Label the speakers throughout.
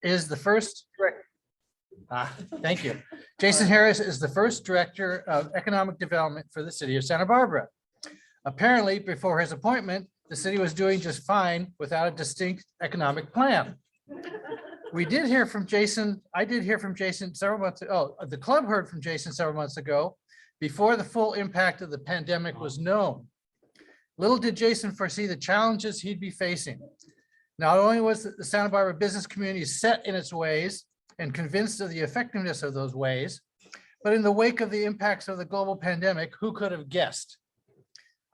Speaker 1: is the first director. Thank you. Jason Harris is the first director of economic development for the city of Santa Barbara. Apparently, before his appointment, the city was doing just fine without a distinct economic plan. We did hear from Jason. I did hear from Jason several months. The club heard from Jason several months ago, before the full impact of the pandemic was known. Little did Jason foresee the challenges he'd be facing. Not only was the Santa Barbara business community set in its ways and convinced of the effectiveness of those ways, but in the wake of the impacts of the global pandemic, who could have guessed?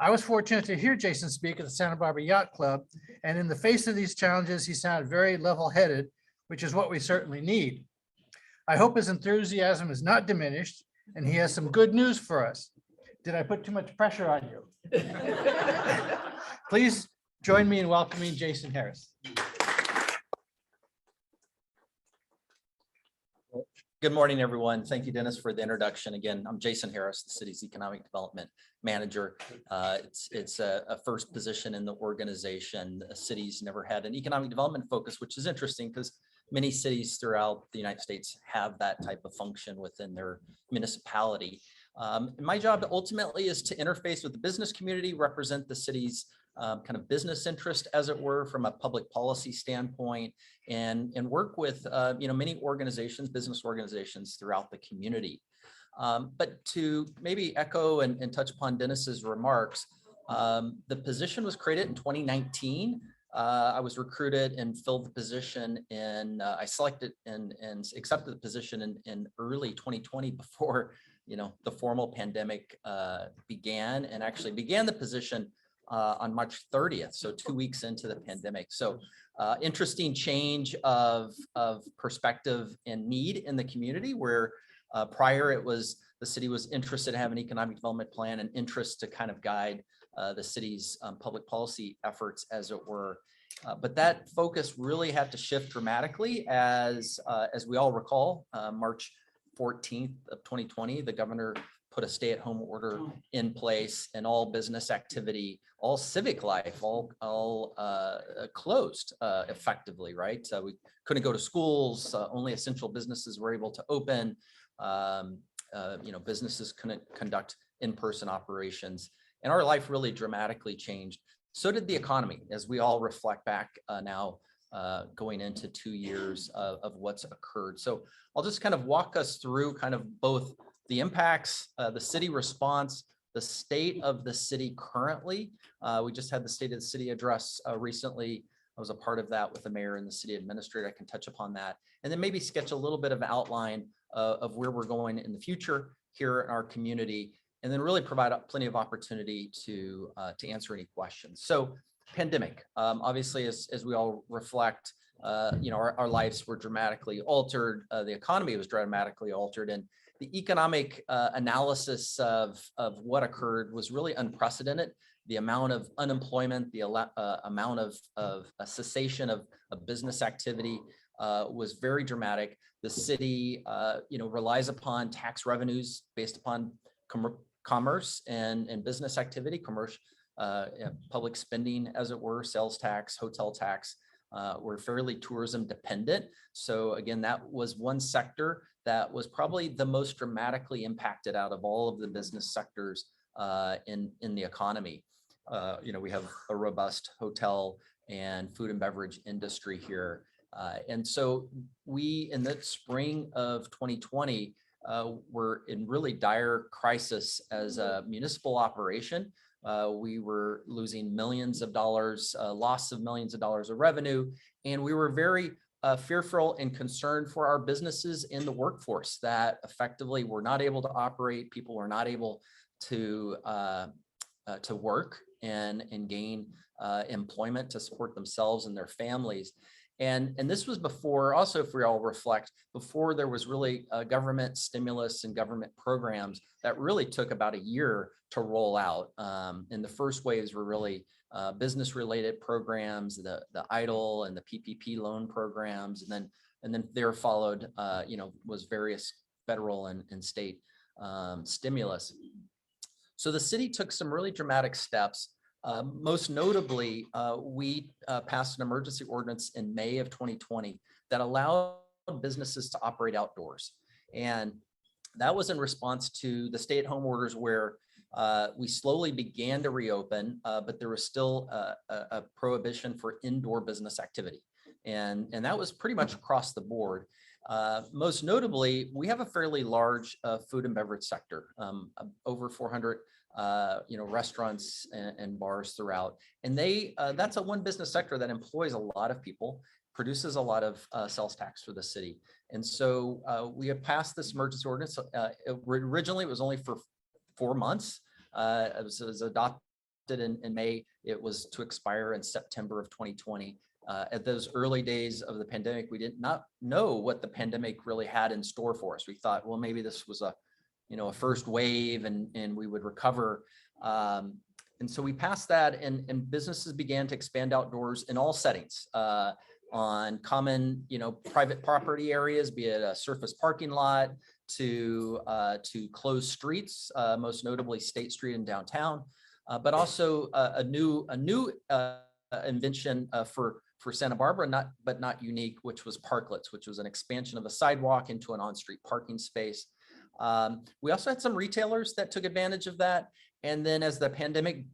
Speaker 1: I was fortunate to hear Jason speak at the Santa Barbara Yacht Club, and in the face of these challenges, he sounded very level-headed, which is what we certainly need. I hope his enthusiasm is not diminished, and he has some good news for us. Did I put too much pressure on you? Please join me in welcoming Jason Harris.
Speaker 2: Good morning, everyone. Thank you, Dennis, for the introduction. Again, I'm Jason Harris, the city's economic development manager. It's a first position in the organization. The city's never had an economic development focus, which is interesting because many cities throughout the United States have that type of function within their municipality. My job ultimately is to interface with the business community, represent the city's kind of business interest, as it were, from a public policy standpoint, and work with many organizations, business organizations throughout the community. But to maybe echo and touch upon Dennis's remarks, the position was created in 2019. I was recruited and filled the position I selected and accepted the position in early 2020 before the formal pandemic began, and actually began the position on March 30th, so 2 weeks into the pandemic. So interesting change of perspective and need in the community, where prior it was the city was interested to have an economic development plan and interest to kind of guide the city's public policy efforts, as it were. But that focus really had to shift dramatically as we all recall, March 14th of 2020, the governor put a stay-at-home order in place, and all business activity, all civic life, all closed effectively, right? So we couldn't go to schools, only essential businesses were able to open, businesses couldn't conduct in-person operations, and our life really dramatically changed. So did the economy, as we all reflect back now, going into 2 years of what's occurred. So I'll just kind of walk us through kind of both the impacts, the city response, the state of the city currently. We just had the State of the City address recently. I was a part of that with the mayor and the city administrator. I can touch upon that, and then maybe sketch a little bit of outline of where we're going in the future here in our community, and then really provide plenty of opportunity to answer any questions. So pandemic, obviously, as we all reflect, our lives were dramatically altered. The economy was dramatically altered, and the economic analysis of what occurred was really unprecedented. The amount of unemployment, the amount of a cessation of business activity was very dramatic. The city, relies upon tax revenues based upon commerce and business activity, public spending, as it were, sales tax, hotel tax. We're fairly tourism dependent. So again, that was one sector that was probably the most dramatically impacted out of all of the business sectors in the economy. We have a robust hotel and food and beverage industry here. And so we, in the spring of 2020, were in really dire crisis as a municipal operation. We were losing millions of dollars, loss of millions of dollars of revenue, and we were very fearful and concerned for our businesses in the workforce that effectively were not able to operate. People were not able to work and gain employment to support themselves and their families. And this was before, also, if we all reflect, before there was really government stimulus and government programs that really took about a year to roll out. And the first waves were really business-related programs, the EIDL and the PPP loan programs, and then there followed, was various federal and state stimulus. So the city took some really dramatic steps. Most notably, we passed an emergency ordinance in May of 2020 that allowed businesses to operate outdoors. And that was in response to the stay-at-home orders where we slowly began to reopen, but there was still a prohibition for indoor business activity. And that was pretty much across the board. Most notably, we have a fairly large food and beverage sector, over 400 restaurants and bars throughout. And that's a one business sector that employs a lot of people, produces a lot of sales tax for the city. And so we have passed this emergency ordinance. Originally, it was only for 4 months. It was adopted in May. It was to expire in September of 2020. At those early days of the pandemic, we did not know what the pandemic really had in store for us. We thought, well, maybe this was a first wave and we would recover. And so we passed that and businesses began to expand outdoors in all settings, on common, private property areas, be it a surface parking lot to closed streets, most notably State Street in downtown, but also a new invention for Santa Barbara, but not unique, which was parklets, which was an expansion of a sidewalk into an on-street parking space. We also had some retailers that took advantage of that. And then as the pandemic,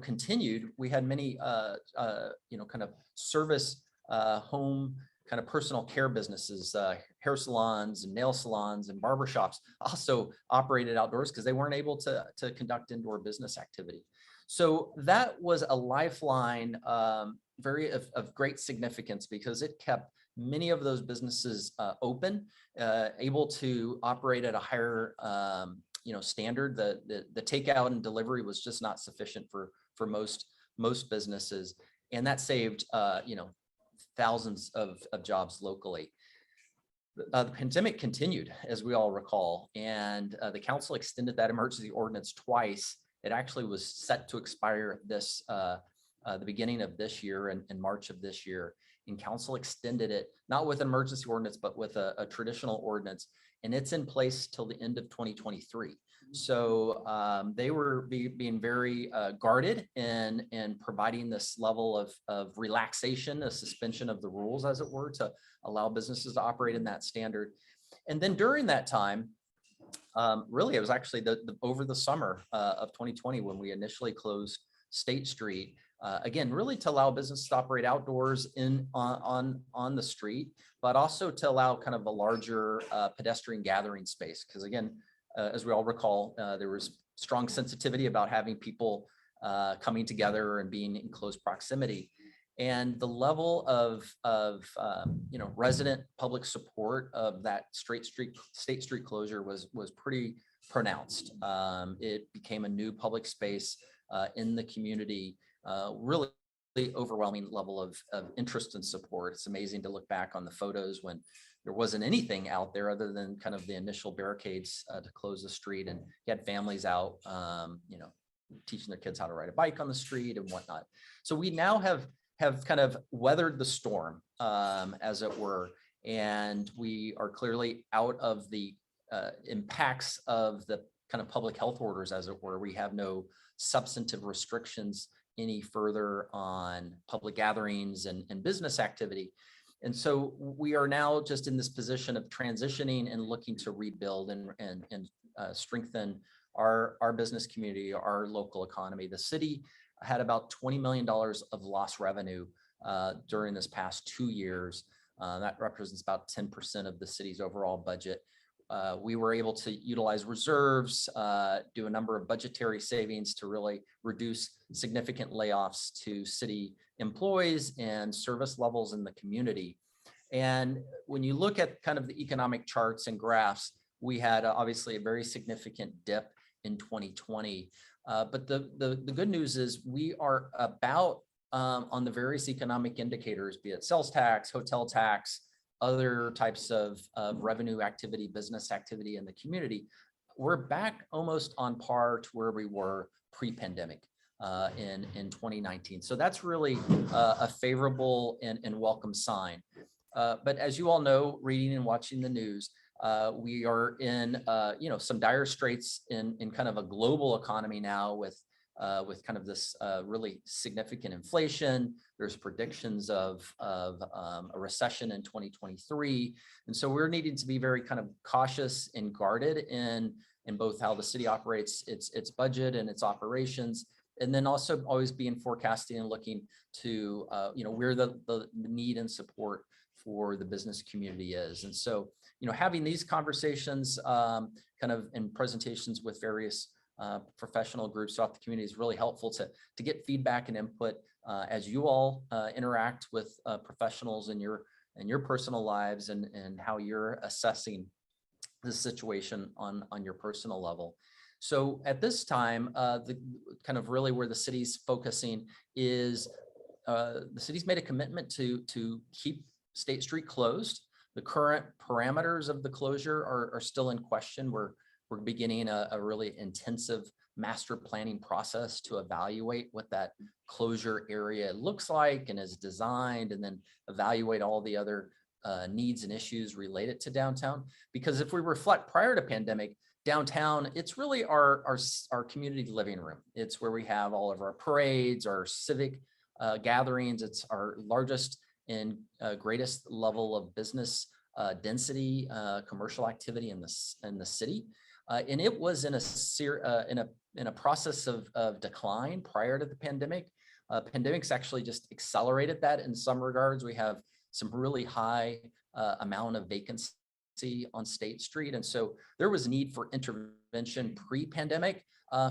Speaker 2: continued, we had many, kind of service, home, kind of personal care businesses, hair salons and nail salons and barbershops also operated outdoors because they weren't able to conduct indoor business activity. So that was a lifeline, of great significance because it kept many of those businesses open, able to operate at a higher standard. The takeout and delivery was just not sufficient for most businesses, and that saved thousands of jobs locally. The pandemic continued, as we all recall, and the council extended that emergency ordinance twice. It actually was set to expire the beginning of this year, in March of this year. And council extended it, not with an emergency ordinance, but with a traditional ordinance. And it's in place till the end of 2023. So they were being very guarded in providing this level of relaxation, a suspension of the rules, as it were, to allow businesses to operate in that standard. And then during that time, really, it was actually over the summer of 2020 when we initially closed State Street. Again, really to allow businesses to operate outdoors on the street, but also to allow kind of a larger pedestrian gathering space. Because again, as we all recall, there was strong sensitivity about having people coming together and being in close proximity. And the level of resident public support of that State Street closure was pretty pronounced. It became a new public space in the community. Really overwhelming level of interest and support. It's amazing to look back on the photos when there wasn't anything out there other than kind of the initial barricades to close the street, and you had families out, teaching their kids how to ride a bike on the street and whatnot. So we now have kind of weathered the storm, as it were, and we are clearly out of the impacts of the kind of public health orders, as it were. We have no substantive restrictions any further on public gatherings and business activity. And so we are now just in this position of transitioning and looking to rebuild and strengthen our business community, our local economy. The city had about $20 million of lost revenue during this past 2 years. That represents about 10% of the city's overall budget. We were able to utilize reserves, do a number of budgetary savings to really reduce significant layoffs to city employees and service levels in the community. And when you look at kind of the economic charts and graphs, we had obviously a very significant dip in 2020. But the good news is we are about on the various economic indicators, be it sales tax, hotel tax, other types of revenue activity, business activity in the community, we're back almost on par to where we were pre-pandemic in 2019. So that's really a favorable and welcome sign. But as you all know, reading and watching the news, we are in some dire straits in kind of a global economy now with with kind of this really significant inflation. There's predictions of a recession in 2023. And so we're needing to be very kind of cautious and guarded in both how the city operates its budget and its operations. And then also always being forecasting and looking to, where the need and support for the business community is. And so, having these conversations kind of in presentations with various professional groups throughout the community is really helpful to get feedback and input as you all interact with professionals in your personal lives and how you're assessing the situation on your personal level. So at this time, the kind of really where the city's focusing is the city's made a commitment to keep State Street closed. The current parameters of the closure are still in question. We're beginning a really intensive master planning process to evaluate what that closure area looks like and is designed, and then evaluate all the other needs and issues related to downtown. Because if we reflect prior to pandemic, downtown, it's really our community living room. It's where we have all of our parades, our civic gatherings. It's our largest and greatest level of business density, commercial activity in the city. And it was in a process of decline prior to the pandemic. Pandemic's actually just accelerated that in some regards. We have some really high amount of vacancy on State Street. And so there was a need for intervention pre-pandemic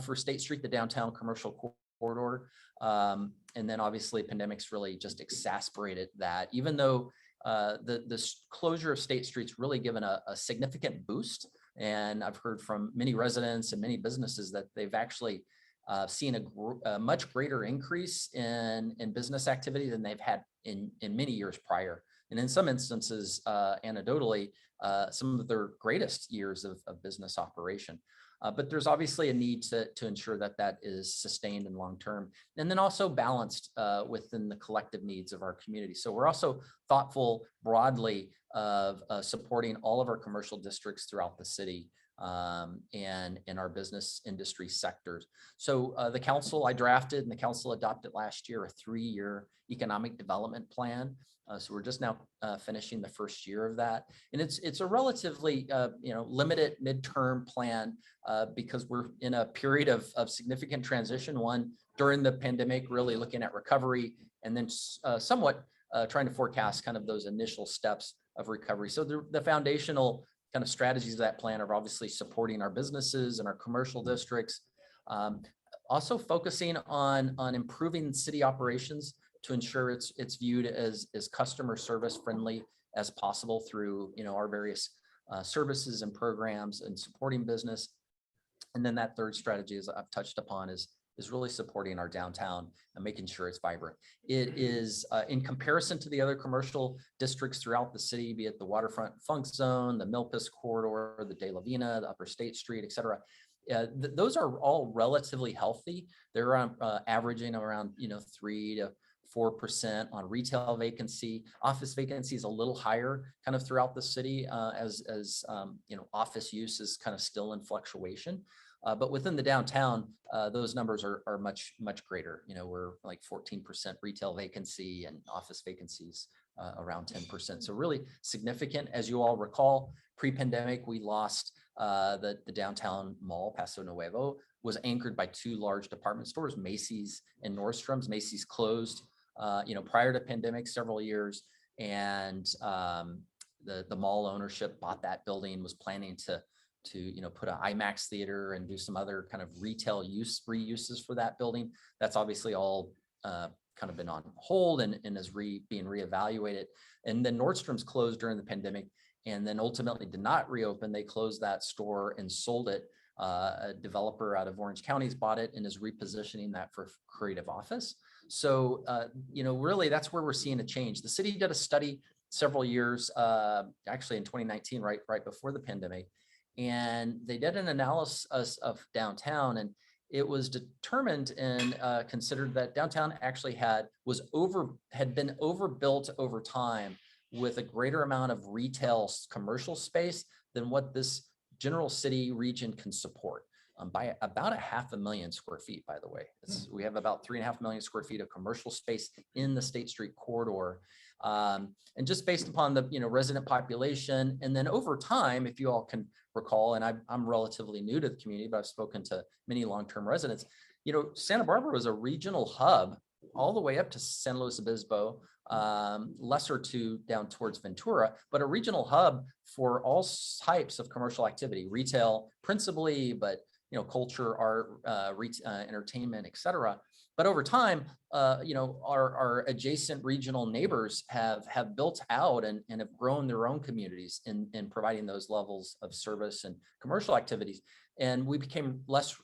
Speaker 2: for State Street, the downtown commercial corridor. And then obviously pandemic's really just exacerbated that, even though the closure of State Street's really given a significant boost. And I've heard from many residents and many businesses that they've actually seen a much greater increase in business activity than they've had in many years prior. And in some instances, anecdotally, some of their greatest years of business operation. But there's obviously a need to ensure that is sustained and long-term, and then also balanced within the collective needs of our community. So we're also thoughtful broadly of supporting all of our commercial districts throughout the city and in our business industry sectors. So the council I drafted and the council adopted last year a 3-year economic development plan. So we're just now finishing the first year of that, and it's a relatively limited midterm plan because we're in a period of significant transition. One, during the pandemic, really looking at recovery, and then somewhat trying to forecast kind of those initial steps of recovery. So the foundational kind of strategies of that plan are obviously supporting our businesses and our commercial districts, also focusing on improving city operations to ensure it's viewed as customer service friendly as possible through our various services and programs and supporting business. And then that third strategy, as I've touched upon, is really supporting our downtown and making sure it's vibrant. It is in comparison to the other commercial districts throughout the city, be it the Waterfront Funk Zone, the Milpas Corridor, the De La Vina, the Upper State Street, et cetera. Those are all relatively healthy. They're averaging around 3 to 4% on retail vacancy. Office vacancy is a little higher kind of throughout the city as office use is kind of still in fluctuation. But within the downtown, those numbers are much greater. We're like 14% retail vacancy and office vacancies around 10%. So really significant. As you all recall, pre-pandemic, we lost the downtown mall, Paso Nuevo, was anchored by 2 large department stores, Macy's and Nordstrom's. Macy's closed prior to pandemic several years, and the mall ownership bought that building, was planning to put an IMAX theater and do some other kind of retail reuses for that building. That's obviously all kind of been on hold and is being reevaluated. And then Nordstrom's closed during the pandemic and then ultimately did not reopen. They closed that store and sold it. A developer out of Orange County's bought it and is repositioning that for creative office. So, really that's where we're seeing a change. The city did a study several years, actually in 2019, right before the pandemic. And they did an analysis of downtown, and it was determined and considered that downtown actually had been overbuilt over time with a greater amount of retail commercial space than what this general city region can support. by about 500,000 square feet, by the way. We have about 3.5 million square feet of commercial space in the State Street corridor. And just based upon the resident population, and then over time, if you all can recall, and I'm relatively new to the community, but I've spoken to many long-term residents, Santa Barbara was a regional hub all the way up to San Luis Obispo, lesser to down towards Ventura, but a regional hub for all types of commercial activity, retail principally, but culture, art, entertainment, et cetera. But over time, our adjacent regional neighbors have built out and have grown their own communities in providing those levels of service and commercial activities. And we became less,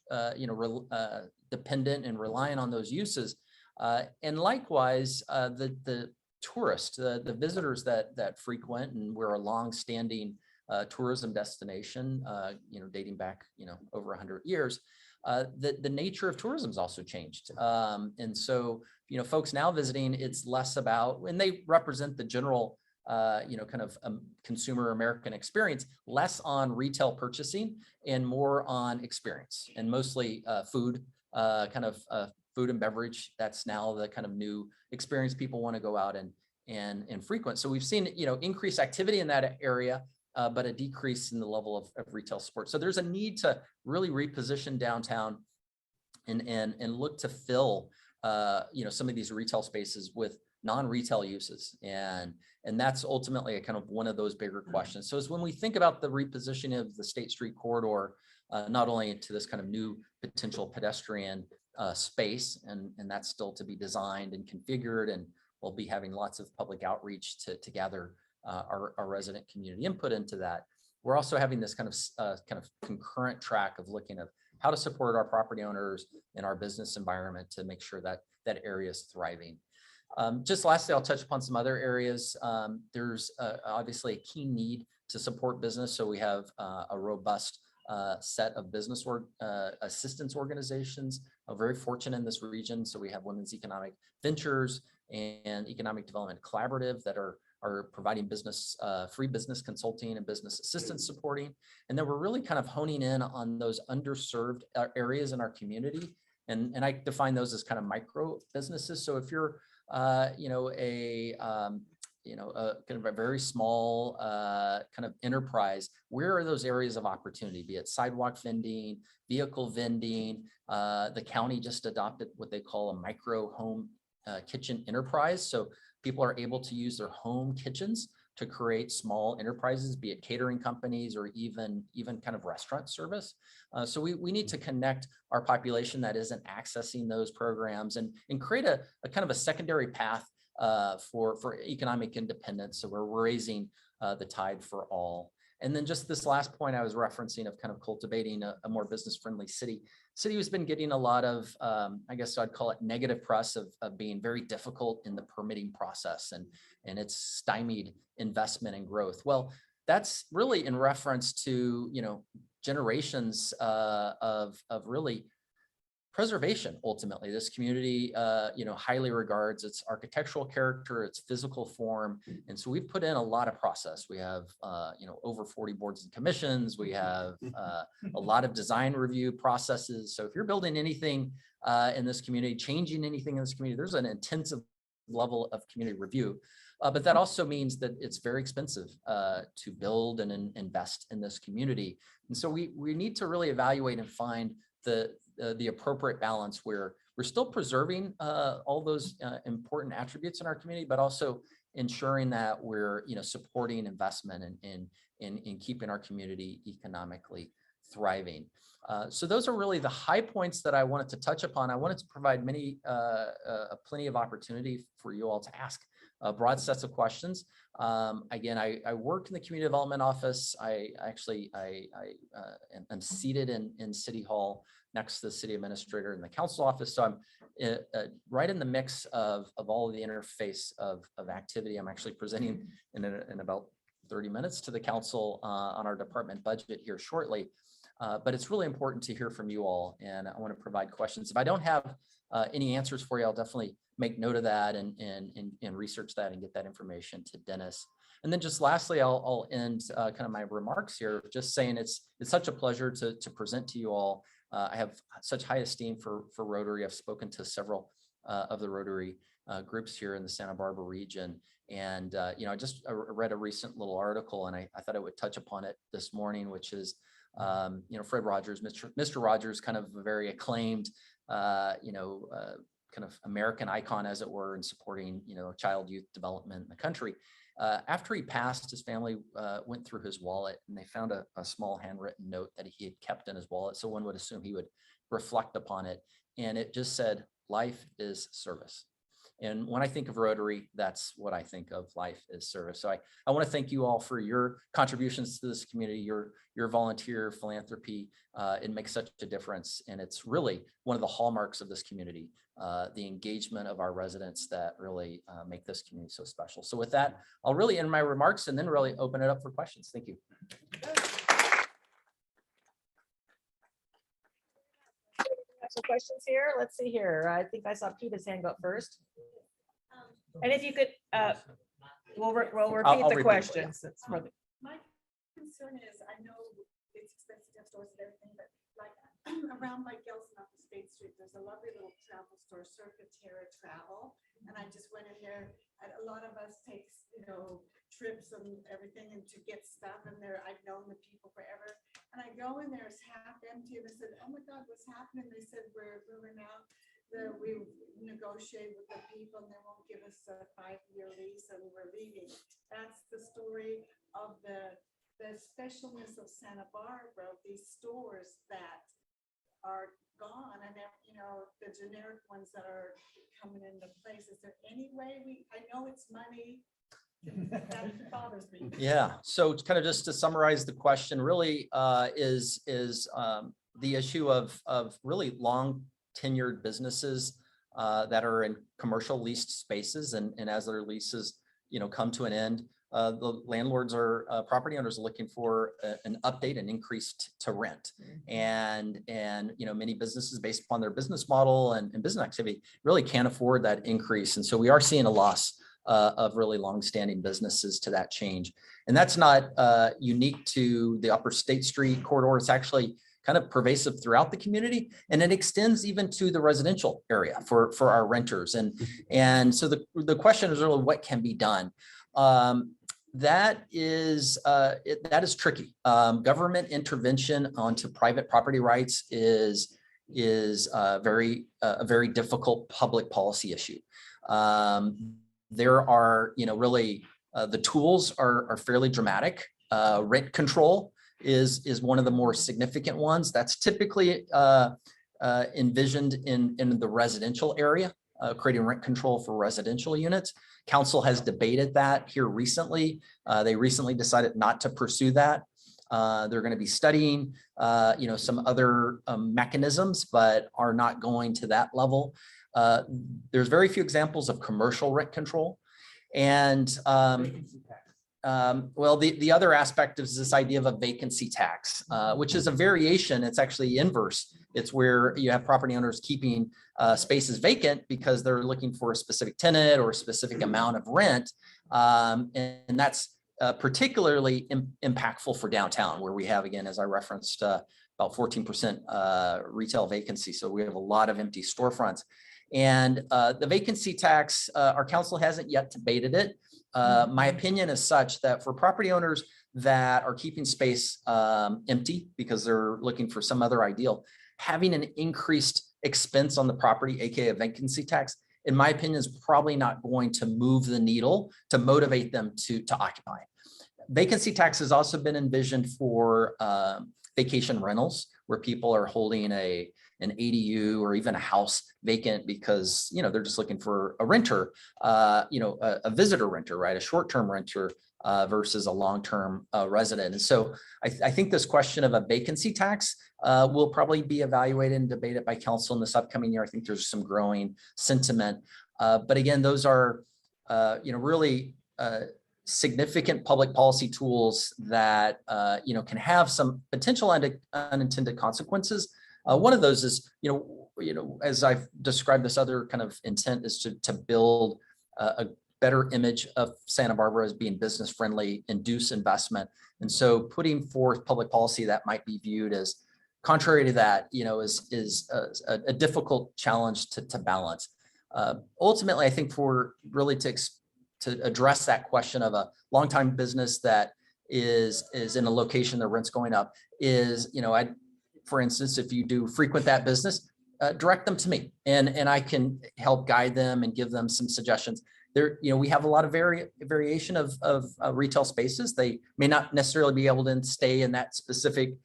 Speaker 2: dependent and reliant on those uses. And likewise, the tourists, the visitors that frequent, and we're a long-standing tourism destination, dating back, over 100 years. The nature of tourism has also changed. And so, folks now visiting, it's less about, and they represent the general, kind of consumer American experience, less on retail purchasing and more on experience, and mostly food, food and beverage. That's now the kind of new experience people want to go out and frequent. So we've seen, increased activity in that area, but a decrease in the level of retail support. So there's a need to really reposition downtown and look to fill, some of these retail spaces with non-retail uses. And that's ultimately a kind of one of those bigger questions. So as when we think about the repositioning of the State Street corridor, not only into this kind of new potential pedestrian space, and that's still to be designed and configured, and we'll be having lots of public outreach to gather our resident community input into that. We're also having this kind of concurrent track of looking at how to support our property owners in our business environment to make sure that that area is thriving. Just lastly, I'll touch upon some other areas. There's obviously a key need to support business. So we have a robust set of business assistance organizations. I'm very fortunate in this region. So we have Women's Economic Ventures and Economic Development Collaborative that are providing business, free business consulting and business assistance supporting. And then we're really kind of honing in on those underserved areas in our community. And I define those as kind of micro businesses. So if you're, a kind of a very small kind of enterprise, where are those areas of opportunity, be it sidewalk vending, vehicle vending? The county just adopted what they call a micro home kitchen enterprise. So people are able to use their home kitchens to create small enterprises, be it catering companies or even kind of restaurant service. So we need to connect our population that isn't accessing those programs and create a kind of a secondary path for economic independence. So we're raising the tide for all. And then just this last point I was referencing of kind of cultivating a more business-friendly city. City has been getting a lot of, I guess I'd call it negative press of being very difficult in the permitting process, and it's stymied investment and growth. Well, that's really in reference to, generations of really preservation. Ultimately, this community, highly regards its architectural character, its physical form. And so we've put in a lot of process. We have, over 40 boards and commissions. We have a lot of design review processes. So if you're building anything in this community, changing anything in this community, there's an intensive level of community review. But that also means that it's very expensive to build and invest in this community. And so we need to really evaluate and find the appropriate balance where we're still preserving all those important attributes in our community, but also ensuring that we're supporting investment and keeping our community economically thriving. So those are really the high points that I wanted to touch upon. I wanted to provide plenty of opportunity for you all to ask broad sets of questions. Again, I work in the community development office. I am seated in City Hall next to the city administrator in the council office. So I'm right in the mix of all of the interface of activity. I'm actually presenting in about 30 minutes to the council on our department budget here shortly. But it's really important to hear from you all, and I want to provide questions. If I don't have any answers for you, I'll definitely make note of that and research that and get that information to Dennis. And then just lastly, I'll end kind of my remarks here, just saying it's such a pleasure to present to you all I have such high esteem for Rotary. I've spoken to several of the Rotary groups here in the Santa Barbara region. And, I just read a recent little article, and I thought I would touch upon it this morning, which is, Fred Rogers, Mr. Rogers, kind of a very acclaimed, kind of American icon, as it were, in supporting, child youth development in the country. After he passed, his family went through his wallet, and they found a small handwritten note that he had kept in his wallet. So one would assume he would reflect upon it. And it just said, "Life is service." And when I think of Rotary, that's what I think of. Life is service. So I want to thank you all for your contributions to this community, your volunteer philanthropy. It makes such a difference. And it's really one of the hallmarks of this community, the engagement of our residents that really make this community so special. So with that, I'll really end my remarks and then really open it up for questions. Thank you.
Speaker 3: Some questions here. Let's see here. I think I saw Peter's hand go up first. And if you could, we'll repeat
Speaker 2: I'll
Speaker 3: the
Speaker 2: repeat it,
Speaker 3: questions. It's for the-
Speaker 4: My concern is, I know it's expensive to have stores and everything, but like around my Gelson off of State Street, there's a lovely little travel store, Circa Terra Travel. And I just went in there, and a lot of us takes, trips and everything and to get stuff in there. I've known the people forever. And I go in there, it's half empty, and I said, "Oh my God, what's happening?" They said, "We're moving out. We negotiate with the people and they won't give us a 5-year lease and we're leaving." That's the story of the specialness of Santa Barbara, these stores that are gone, and the generic ones that are coming into place. Is there any way I know it's money, that bothers me.
Speaker 2: Yeah. So it's kind of just to summarize the question, really is the issue of really long tenured businesses that are in commercial leased spaces, and as their leases come to an end, the landlords or property owners are looking for an update, an increase to rent, and many businesses, based upon their business model and business activity, really can't afford that increase, and so we are seeing a loss of really long-standing businesses to that change. And that's not unique to the Upper State Street corridor. It's actually kind of pervasive throughout the community, and it extends even to the residential area for our renters. And so the question is really, what can be done? That is tricky. Government intervention onto private property rights is a very difficult public policy issue. There are, really, the tools are fairly dramatic. Rent control is one of the more significant ones. That's typically envisioned in the residential area, creating rent control for residential units. Council has debated that here recently. They recently decided not to pursue that. They're going to be studying, some other mechanisms, but are not going to that level. There's very few examples of commercial rent control. And the other aspect is this idea of a vacancy tax, which is a variation. It's actually inverse. It's where you have property owners keeping spaces vacant because they're looking for a specific tenant or a specific amount of rent. And that's particularly impactful for downtown, where we have, again, as I referenced, about 14% retail vacancy. So we have a lot of empty storefronts. And the vacancy tax, our council hasn't yet debated it. My opinion is such that for property owners that are keeping space empty because they're looking for some other ideal, having an increased expense on the property, aka a vacancy tax, in my opinion, is probably not going to move the needle to motivate them to occupy. Vacancy tax has also been envisioned for vacation rentals, where people are holding an ADU or even a house vacant because, they're just looking for a renter, a visitor renter, right? A short-term renter versus a long-term resident. And so I think this question of a vacancy tax will probably be evaluated and debated by council in this upcoming year. I think there's some growing sentiment. But again, those are, really significant public policy tools that, can have some potential unintended consequences. One of those is, as I've described, this other kind of intent is to build a better image of Santa Barbara as being business friendly, induce investment. And so putting forth public policy that might be viewed as contrary to that, is a difficult challenge to balance. Ultimately, I think for really to address that question of a longtime business that is in a location, the rent's going up, is, for instance, if you do frequent that business, direct them to me, and I can help guide them and give them some suggestions. There, we have a lot of variation of retail spaces. They may not necessarily be able to stay in that specific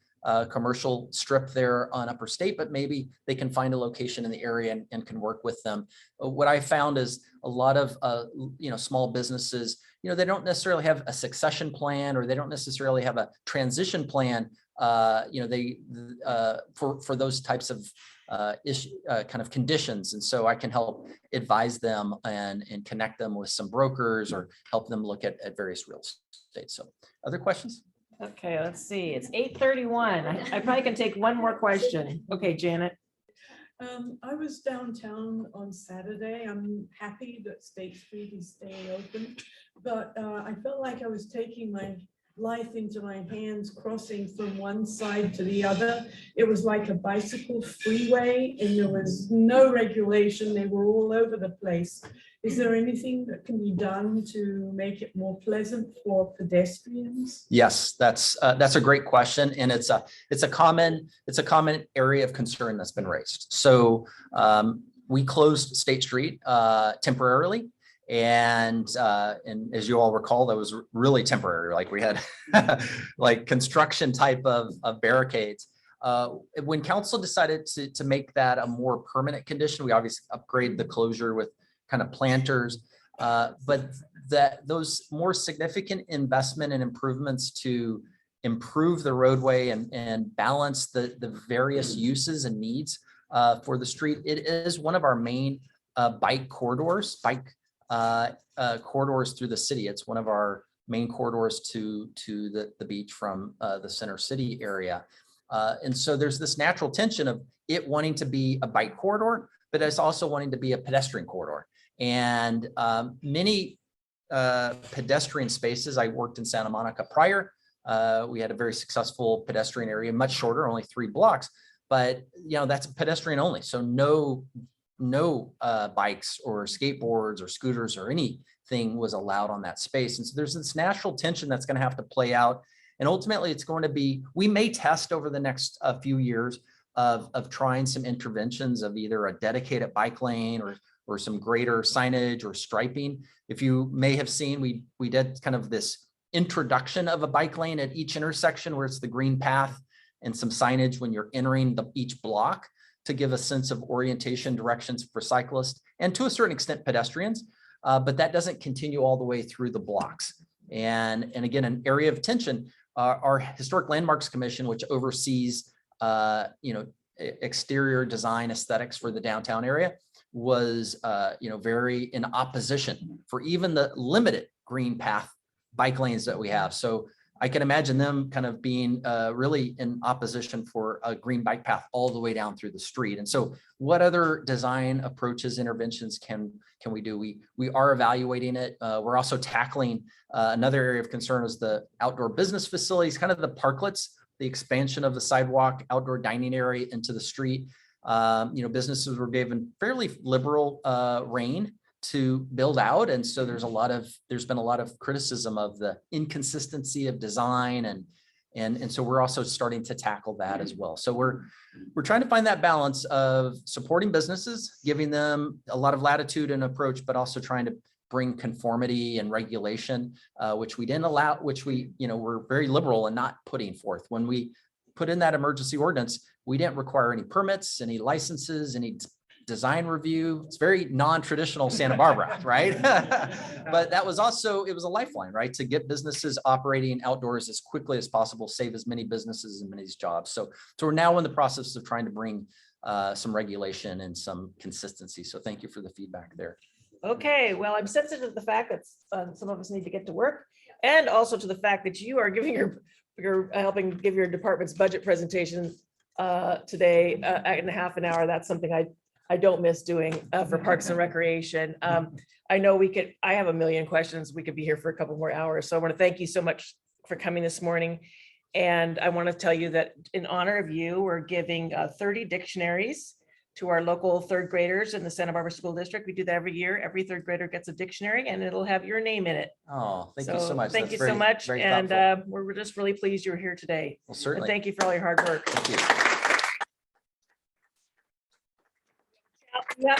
Speaker 2: commercial strip there on Upper State, but maybe they can find a location in the area and can work with them. What I found is a lot of small businesses, they don't necessarily have a succession plan, or they don't necessarily have a transition plan. For those types of kind of conditions, and so I can help advise them and connect them with some brokers, or help them look at various real estate. So, other questions?
Speaker 3: Okay, let's see. It's 8:31. I probably can take one more question. Okay, Janet.
Speaker 5: I was downtown on Saturday. I'm happy that State Street is staying open, but I felt like I was taking my life into my hands, crossing from one side to the other. It was like a bicycle freeway, and there was no regulation. They were all over the place. Is there anything that can be done to make it more pleasant for pedestrians?
Speaker 2: Yes, that's a great question, and it's a common area of concern that's been raised. So we closed State Street temporarily. And as you all recall, that was really temporary. Like, we had like construction type of barricades. When council decided to make that a more permanent condition, we obviously upgraded the closure with kind of planters, but those more significant investment and improvements to improve the roadway and balance the various uses and needs for the street. It is one of our main bike corridors through the city. It's one of our main corridors to the beach from the center city area. And so there's this natural tension of it wanting to be a bike corridor, but it's also wanting to be a pedestrian corridor. And many pedestrian spaces, I worked in Santa Monica prior. We had a very successful pedestrian area, much shorter, only 3 blocks, but that's pedestrian only. So no bikes or skateboards or scooters or anything was allowed on that space. And so there's this natural tension that's going to have to play out. And ultimately it's going to be, we may test over the next few years of trying some interventions of either a dedicated bike lane or some greater signage or striping. If you may have seen, we did kind of this introduction of a bike lane at each intersection where it's the green path and some signage when you're entering each block, to give a sense of orientation directions for cyclists and to a certain extent pedestrians, but that doesn't continue all the way through the blocks. And again, an area of tension, our Historic Landmarks Commission, which oversees exterior design aesthetics for the downtown area, was very in opposition for even the limited green path bike lanes that we have. So I can imagine them kind of being really in opposition for a green bike path all the way down through the street. And so what other design approaches, interventions can we do? We are evaluating it. We're also tackling another area of concern is the outdoor business facilities, kind of the parklets, the expansion of the sidewalk, outdoor dining area into the street. Businesses were given fairly liberal rein to build out. And so there's been a lot of criticism of the inconsistency of design. And so we're also starting to tackle that as well. So we're trying to find that balance of supporting businesses, giving them a lot of latitude and approach, but also trying to bring conformity and regulation, which we didn't allow, which we, were very liberal in not putting forth. When we put in that emergency ordinance, we didn't require any permits, any licenses, any design review. It's very non-traditional Santa Barbara, right? But that was also, it was a lifeline, right? To get businesses operating outdoors as quickly as possible, save as many businesses and many jobs. So we're now in the process of trying to bring some regulation and some consistency. So thank you for the feedback there.
Speaker 3: Okay, well, I'm sensitive to the fact that some of us need to get to work, and also to the fact that you are giving you're helping give your department's budget presentation today in half an hour. That's something I don't miss doing for Parks and Recreation. I know I have a million questions. We could be here for a couple more hours. So I want to thank you so much for coming this morning. And I want to tell you that in honor of you, we're giving 30 dictionaries to our local third graders in the Santa Barbara School District. We do that every year. Every third grader gets a dictionary and it'll have your name in it.
Speaker 2: Oh, thank you so much.
Speaker 3: Thank
Speaker 2: That's
Speaker 3: you so
Speaker 2: very-
Speaker 3: much.
Speaker 2: very
Speaker 3: And
Speaker 2: thoughtful.
Speaker 3: we're just really pleased you're here today.
Speaker 2: Well,
Speaker 3: And
Speaker 2: certainly.
Speaker 3: thank you for all your hard work.
Speaker 2: Thank you.